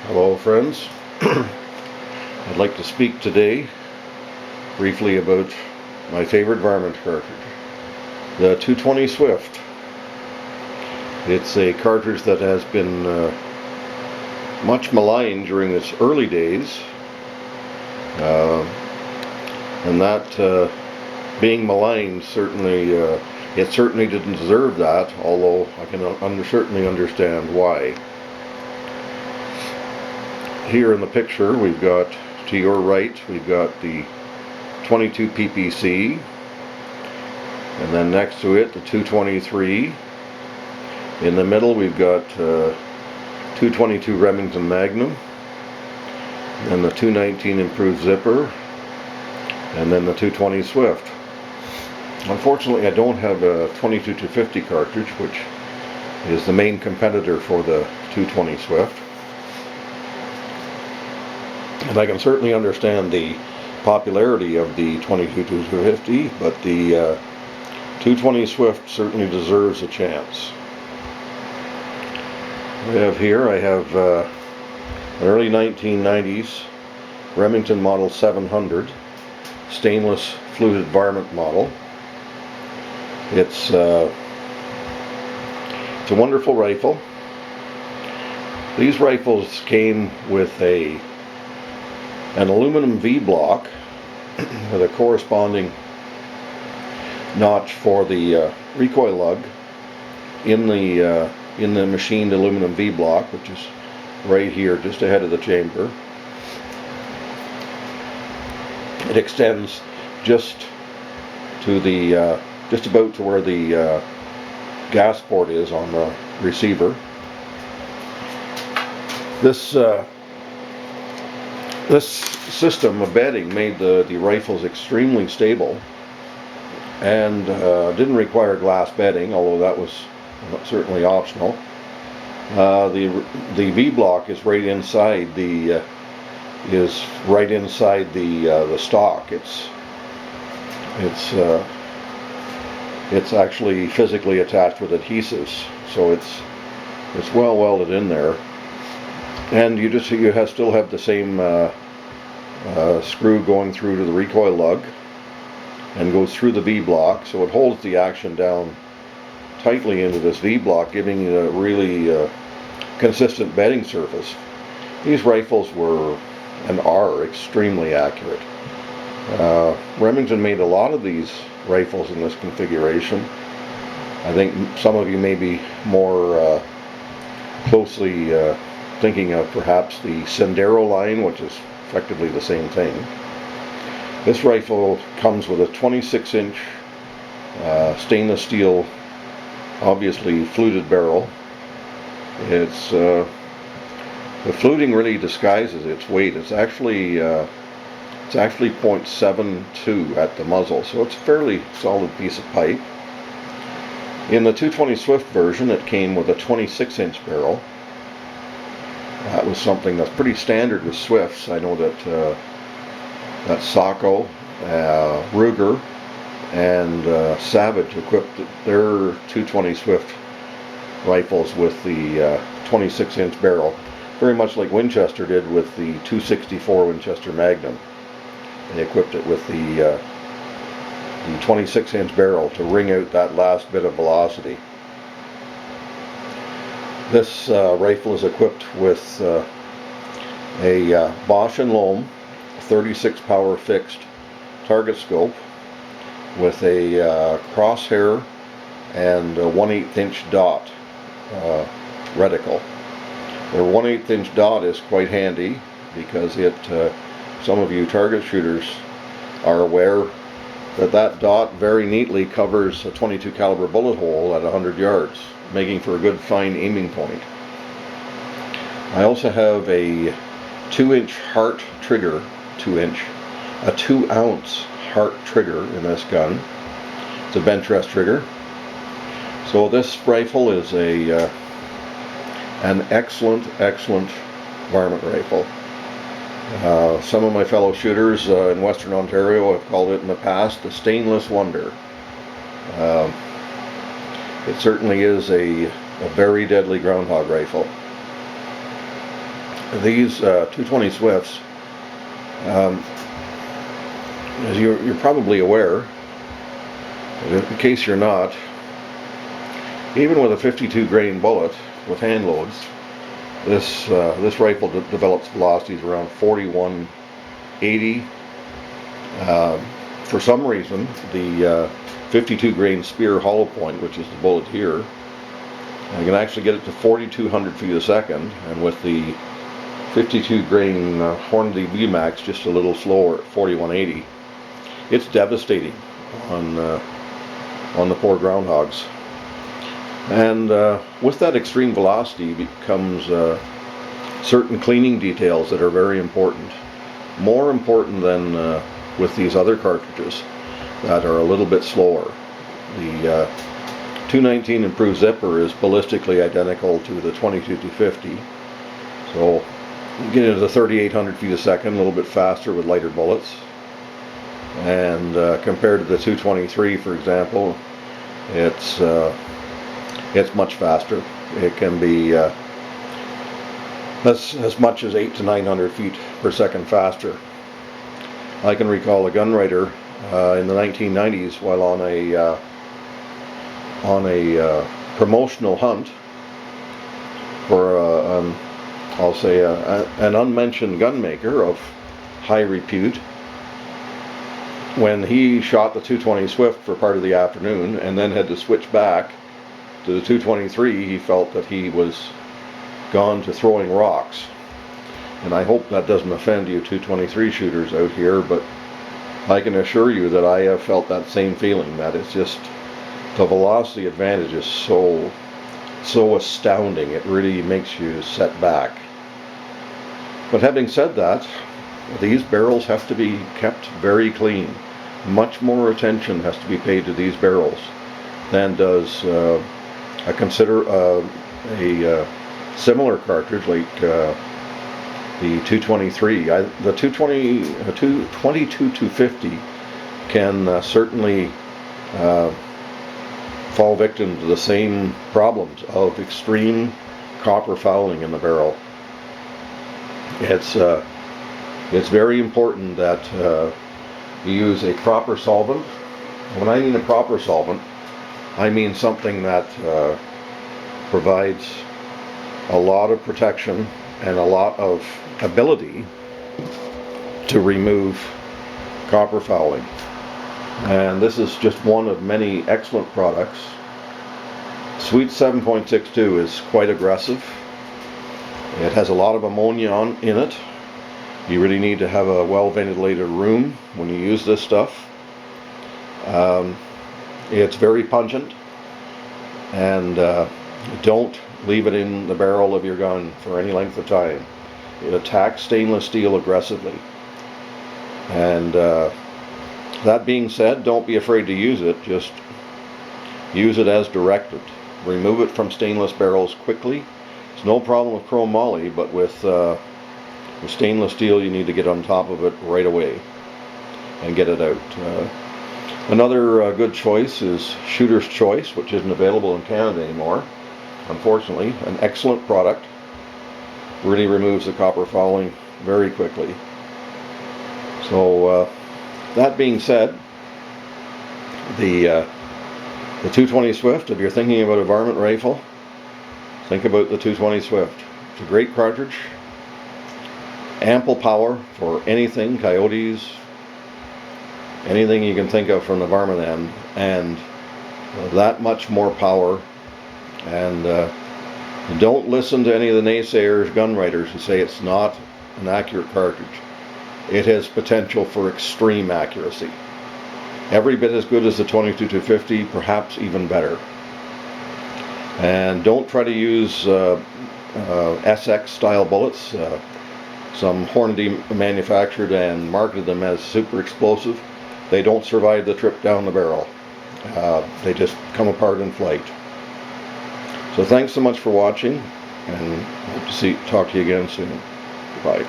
Hello friends. I'd like to speak today briefly about my favorite varmint cartridge, the 220 Swift. It's a cartridge that has been much maligned during its early days, and that being maligned it certainly didn't deserve that, although I can certainly understand why. Here in the picture we've got, to your right, we've got the 22 PPC, and then next to it the 223. In the middle we've got 222 Remington Magnum, and the 219 improved zipper, and then the 220 Swift. Unfortunately, I don't have a 22-50 cartridge, which is the main competitor for the 220 Swift. And I can certainly understand the popularity of the 22-50, but the 220 Swift certainly deserves a chance. I have an early 1990s Remington Model 700 stainless fluted varmint model. It's a wonderful rifle. These rifles came with an aluminum V block with a corresponding notch for the recoil lug in the machined aluminum V block, which is right here just ahead of the chamber. It extends just about to where the gas port is on the receiver. This system of bedding made the rifles extremely stable, and didn't require glass bedding, although that was certainly optional. The V block is right inside the stock. It's actually physically attached with adhesives, so it's well welded in there. And you still have the same screw going through to the recoil lug and goes through the V block, so it holds the action down tightly into this V block, giving you a really consistent bedding surface. These rifles were and are extremely accurate. Remington made a lot of these rifles in this configuration. I think some of you may be more closely thinking of perhaps the Sendero line, which is effectively the same thing. This rifle comes with a 26-inch stainless steel, obviously fluted barrel. The fluting really disguises its weight. It's actually 0.72 at the muzzle, so it's a fairly solid piece of pipe. In the 220 Swift version, it came with a 26-inch barrel. That was something that's pretty standard with Swifts. I know that Sako, Ruger, and Savage equipped their 220 Swift rifles with the 26-inch barrel, very much like Winchester did with the 264 Winchester Magnum. They equipped it with the 26-inch barrel to wring out that last bit of velocity. This rifle is equipped with a Bosch & Lohm 36 power fixed target scope with a crosshair and a 1/8 inch dot reticle. The 1/8 inch dot is quite handy because some of you target shooters are aware that dot very neatly covers a .22 caliber bullet hole at 100 yards, making for a good fine aiming point. I also have a 2-inch Hart trigger, a 2-ounce Hart trigger in this gun. It's a bench rest trigger. So this rifle is an excellent varmint rifle. Some of my fellow shooters in Western Ontario have called it in the past the stainless wonder. It certainly is a very deadly groundhog rifle. these 220 Swifts, as you're probably aware, in case you're not, even with a 52 grain bullet with hand loads, this rifle develops velocities around 4180. For some reason, the 52 grain spear hollow point, which is the bullet here, I can actually get it to 4,200 feet a second, and with the 52 grain Hornady VMAX just a little slower at 4180. It's devastating on the poor groundhogs. And with that extreme velocity comes certain cleaning details that are very important. More important than with these other cartridges that are a little bit slower. The 219 improved zipper is ballistically identical to the 22-250. So you get into 3,800 feet a second, a little bit faster with lighter bullets. And compared to the 223, for example, it's much faster. It can be as much as 800 to 900 feet per second faster. I can recall a gunwriter in the 1990s while on a promotional hunt for I'll say an unmentioned gun maker of high repute. When he shot the 220 Swift for part of the afternoon and then had to switch back to the 223, he felt that he was gone to throwing rocks. And I hope that doesn't offend you 223 shooters out here, but I can assure you that I have felt that same feeling, that it's just the velocity advantage is so astounding. It really makes you set back. But having said that, these barrels have to be kept very clean. Much more attention has to be paid to these barrels than does a similar cartridge like the 223. The 22-250 can certainly fall victim to the same problems of extreme copper fouling in the barrel. It's very important that you use a proper solvent. When I mean a proper solvent, I mean something that provides a lot of protection and a lot of ability to remove copper fouling. And this is just one of many excellent products. Sweet 7.62 is quite aggressive. It has a lot of ammonia in it. You really need to have a well-ventilated room when you use this stuff. It's very pungent, and don't leave it in the barrel of your gun for any length of time. It attacks stainless steel aggressively. And that being said, don't be afraid to use it. Just use it as directed. Remove it from stainless barrels quickly. It's no problem with chrome moly, but with stainless steel, you need to get on top of it right away and get it out. Another good choice is Shooter's Choice, which isn't available in Canada anymore, unfortunately. An excellent product. Really removes the copper fouling very quickly. So that being said, the 220 Swift, if you're thinking about a varmint rifle, think about the 220 Swift. It's a great cartridge. Ample power for anything, coyotes, anything you can think of from the varmint end, and that much more power. And don't listen to any of the naysayers, gun writers, who say it's not an accurate cartridge. It has potential for extreme accuracy. Every bit as good as the 22-250, perhaps even better. And don't try to use SX style bullets. Some Hornady manufactured and marketed them as super explosive. They don't survive the trip down the barrel. They just come apart in flight. So thanks so much for watching, and hope to talk to you again soon. Bye.